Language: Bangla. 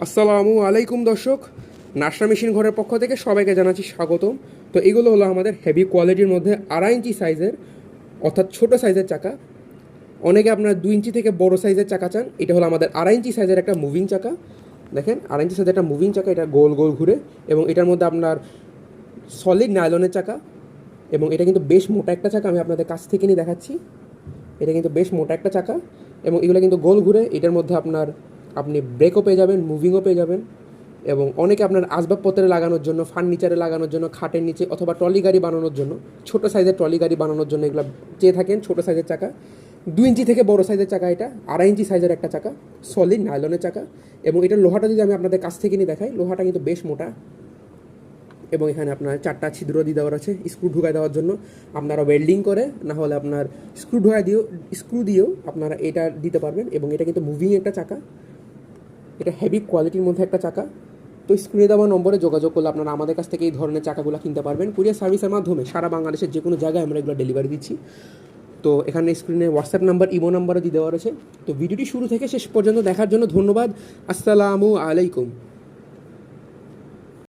আসসালামু আলাইকুম দর্শক, নাশরা মেশিন ঘরের পক্ষ থেকে সবাইকে জানাচ্ছি স্বাগতম। তো এগুলো হলো আমাদের হেভি কোয়ালিটির মধ্যে 2.5 ইঞ্চি সাইজের, অর্থাৎ ছোট সাইজের চাকা। অনেকে আপনার 2 ইঞ্চি থেকে বড় সাইজের চাকা চান। এটা হলো আমাদের 2.5 ইঞ্চি সাইজের একটা মুভিং চাকা। দেখেন, 2.5 ইঞ্চি সাইজের একটা মুভিং চাকা, এটা গোল গোল ঘুরে এবং এটার মধ্যে আপনার সলিড নাইলনের চাকা এবং এটা কিন্তু বেশ মোটা একটা চাকা। আমি আপনাদের কাছ থেকে নিয়ে দেখাচ্ছি। এটা কিন্তু বেশ মোটা একটা চাকা এবং এগুলো কিন্তু গোল ঘুরে। এটার মধ্যে আপনি ব্রেকও পেয়ে যাবেন, মুভিংও পেয়ে যাবেন এবং অনেকে আপনার আসবাবপত্রে লাগানোর জন্য, ফার্নিচারে লাগানোর জন্য, খাটের নিচে অথবা ট্রলি গাড়ি বানানোর জন্য, ছোটো সাইজের ট্রলি গাড়ি বানানোর জন্য এগুলো চেয়ে থাকেন। ছোটো সাইজের চাকা, 2 ইঞ্চি থেকে বড় সাইজের চাকা, এটা 2.5 ইঞ্চি সাইজের একটা চাকা, সলিড নাইলনের চাকা। এবং এটার লোহাটা যদি আমি আপনাদের কাছ থেকে নিয়ে দেখাই, লোহাটা কিন্তু বেশ মোটা এবং এখানে আপনার 4টা ছিদ্র দিয়ে দেওয়ার আছে স্ক্রু ঢুকায় দেওয়ার জন্য। আপনারা ওয়েল্ডিং করে না হলে আপনার স্ক্রু দিয়েও আপনারা এটা দিতে পারবেন। এবং এটা কিন্তু মুভিং একটা চাকা, এটা হেভি কোয়ালিটির মধ্যে একটা চাকা। তো স্ক্রিনে দেওয়া নম্বরে যোগাযোগ করলে আপনারা আমাদের কাছ থেকে এই ধরনের চাকাগুলো কিনতে পারবেন। কুরিয়ার সার্ভিসের মাধ্যমে সারা বাংলাদেশের যে কোনো জায়গায় আমরা এগুলো ডেলিভারি দিচ্ছি। তো এখানে স্ক্রিনে হোয়াটসঅ্যাপ নাম্বার, ইমো নাম্বারও দিয়ে দেওয়া রয়েছে। তো ভিডিওটি শুরু থেকে শেষ পর্যন্ত দেখার জন্য ধন্যবাদ। আসসালামু আলাইকুম।